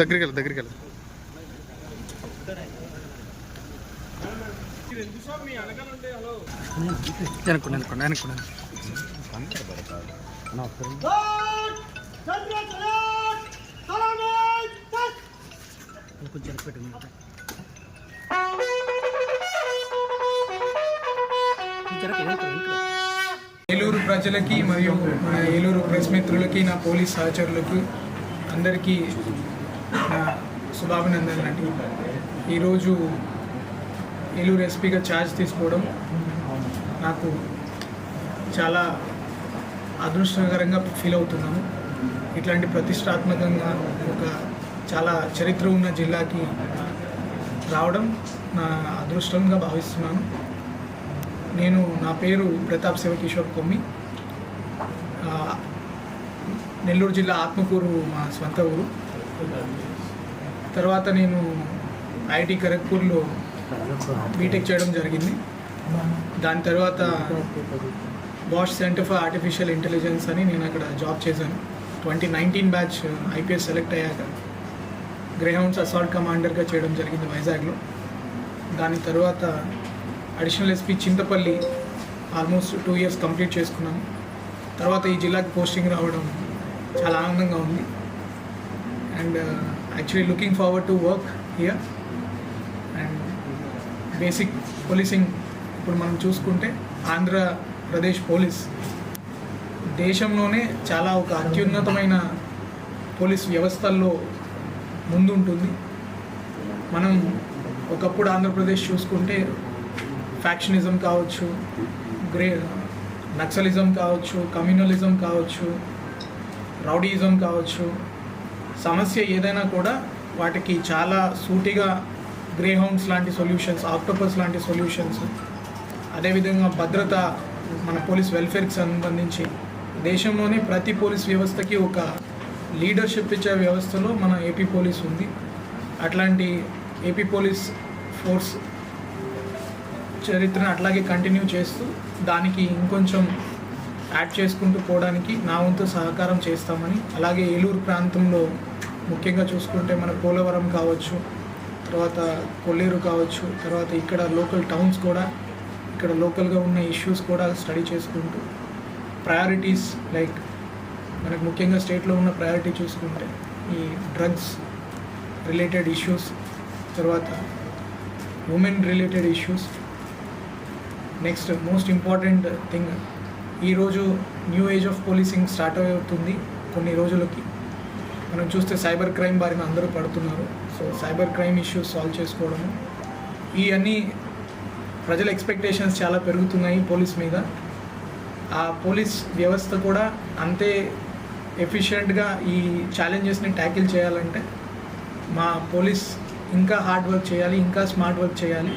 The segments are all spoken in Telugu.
దగ్గరికి వెళ్ళు ఏలూరు ప్రజలకి మరియు మన ఏలూరు ప్రెస్ మిత్రులకి, నా పోలీస్ సహచరులకు అందరికీ నా శుభాభినందనలు. ఈరోజు ఏలూరు ఎస్పీగా ఛార్జ్ తీసుకోవడం నాకు చాలా అదృష్టకరంగా ఫీల్ అవుతున్నాను. ఇట్లాంటి ప్రతిష్టాత్మకంగా ఒక చాలా చరిత్ర ఉన్న జిల్లాకి రావడం నా అదృష్టంగా భావిస్తున్నాను. నా పేరు ప్రతాప్ శివకిషోర్ కొమ్మి. నెల్లూరు జిల్లా ఆత్మకూరు మా స్వంత ఊరు. తర్వాత నేను ఐఐటి ఖరగ్పూర్లో బీటెక్ చేయడం జరిగింది. దాని తర్వాత Bosch centre for artificial intelligence అని నేను అక్కడ జాబ్ చేశాను. 2019 బ్యాచ్ ఐపీఎస్ సెలెక్ట్ అయ్యాక గ్రేహౌండ్స్ అసాల్ట్ కమాండర్గా చేయడం జరిగింది వైజాగ్లో. దాని తర్వాత additional SP Chintapalli almost 2 years complete చేసుకున్నాను. తర్వాత ఈ జిల్లాకి పోస్టింగ్ రావడం చాలా ఆనందంగా ఉంది. And actually looking forward to work here. And basic policing ఇప్పుడు మనం చూసుకుంటే ఆంధ్రప్రదేశ్ పోలీస్ దేశంలోనే చాలా ఒక అత్యున్నతమైన పోలీస్ వ్యవస్థల్లో ముందుంటుంది. మనం ఒకప్పుడు ఆంధ్రప్రదేశ్ చూసుకుంటే ఫ్యాక్షనిజం కావచ్చు, నక్సలిజం కావచ్చు, కమ్యూనలిజం కావచ్చు, రౌడీయిజం కావచ్చు, సమస్య ఏదైనా కూడా వాటికి చాలా సూటిగా గ్రేహౌండ్స్ లాంటి సొల్యూషన్స్, ఆక్టోపస్ లాంటి సొల్యూషన్స్, అదేవిధంగా భద్రత, మన పోలీస్ వెల్ఫేర్కి సంబంధించి దేశంలోనే ప్రతి పోలీస్ వ్యవస్థకి ఒక లీడర్షిప్ ఇచ్చే వ్యవస్థలో మన ఏపీ పోలీస్ ఉంది. అట్లాంటి ఏపీ పోలీస్ ఫోర్స్ చరిత్రను అట్లాగే కంటిన్యూ చేస్తూ దానికి ఇంకొంచెం యాడ్ చేసుకుంటూ పోవడానికి నా వంతు సహకారం చేస్తామని, అలాగే ఏలూరు ప్రాంతంలో ముఖ్యంగా చూసుకుంటే మన పోలవరం కావచ్చు, తర్వాత కొల్లేరు కావచ్చు, తర్వాత ఇక్కడ లోకల్ టౌన్స్ కూడా, ఇక్కడ లోకల్గా ఉన్న ఇష్యూస్ కూడా స్టడీ చేసుకుంటూ ప్రయారిటీస్ లైక్ మనకు ముఖ్యంగా స్టేట్లో ఉన్న ప్రయారిటీ చూసుకుంటే ఈ డ్రగ్స్ రిలేటెడ్ ఇష్యూస్, తర్వాత women related issues. Next most important thing, ఈరోజు new age of policing start అవుతుంది. కొన్ని రోజులకి మనం చూస్తే సైబర్ క్రైమ్ బారిన అందరూ పడుతున్నారు. So cyber crime issues solve చేసుకోవడము, ఇవన్నీ ప్రజల ఎక్స్పెక్టేషన్స్ చాలా పెరుగుతున్నాయి పోలీస్ మీద. ఆ పోలీస్ వ్యవస్థ కూడా అంతే ఎఫిషియెంట్గా ఈ ఛాలెంజెస్ని ట్యాకిల్ చేయాలంటే మా పోలీస్ ఇంకా హార్డ్ వర్క్ చేయాలి, ఇంకా స్మార్ట్ వర్క్ చేయాలి.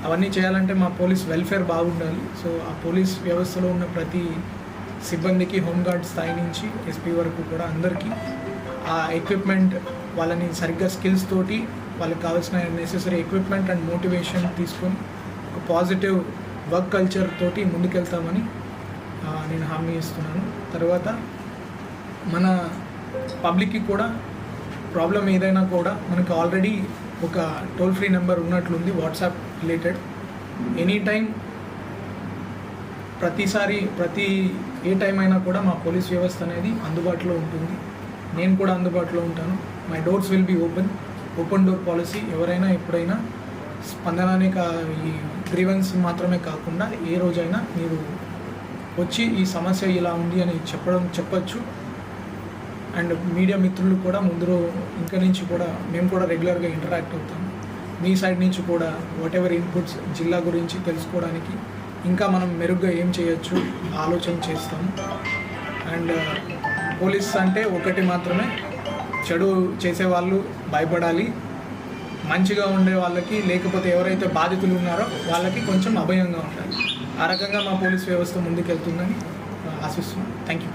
అవన్నీ చేయాలంటే మా పోలీస్ వెల్ఫేర్ బాగుండాలి. సో ఆ పోలీస్ వ్యవస్థలో ఉన్న ప్రతి సిబ్బందికి, హోంగార్డ్ స్థాయి నుంచి ఎస్పీ వరకు కూడా అందరికీ ఆ ఎక్విప్మెంట్, వాళ్ళని సరిగ్గా స్కిల్స్ తోటి వాళ్ళకి కావాల్సిన నెసెసరీ ఎక్విప్మెంట్ అండ్ మోటివేషన్ తీసుకొని ఒక పాజిటివ్ వర్క్ కల్చర్ తోటి ముందుకెళ్తామని నేను హామీ ఇస్తున్నాను. తర్వాత మన పబ్లిక్కి కూడా ప్రాబ్లం ఏదైనా కూడా మనకు ఆల్రెడీ ఒక టోల్ ఫ్రీ నెంబర్ ఉన్నట్లుంది వాట్సాప్ రిలేటెడ్. ఎనీ టైం, ప్రతి ఏ టైం అయినా కూడా మా పోలీస్ వ్యవస్థ అనేది అందుబాటులో ఉంటుంది. నేను కూడా అందుబాటులో ఉంటాను. My doors will be open door policy. ఎవరైనా ఎప్పుడైనా స్పందననే ఈ గ్రీవెన్స్ మాత్రమే కాకుండా ఏ రోజైనా మీరు వచ్చి ఈ సమస్య ఇలా ఉంది అని చెప్పచ్చు. అండ్ మీడియా మిత్రులు కూడా ఇంకా నుంచి కూడా మేము కూడా రెగ్యులర్గా ఇంటరాక్ట్ అవుతాము. మీ సైడ్ నుంచి కూడా వాట్ ఎవర్ ఇన్పుట్స్ జిల్లా గురించి తెలుసుకోవడానికి ఇంకా మనం మెరుగ్గా ఏం చేయొచ్చు ఆలోచన చేస్తాము. అండ్ పోలీస్ అంటే ఒకటి మాత్రమే, చెడు చేసేవాళ్ళు భయపడాలి, మంచిగా ఉండే వాళ్ళకి, లేకపోతే ఎవరైతే బాధితులు ఉన్నారో వాళ్ళకి కొంచెం అభయంగా ఉండాలి. ఆ రకంగా మా పోలీస్ వ్యవస్థ ముందుకెళ్తుందని ఆశిస్తున్నాను. Thank you.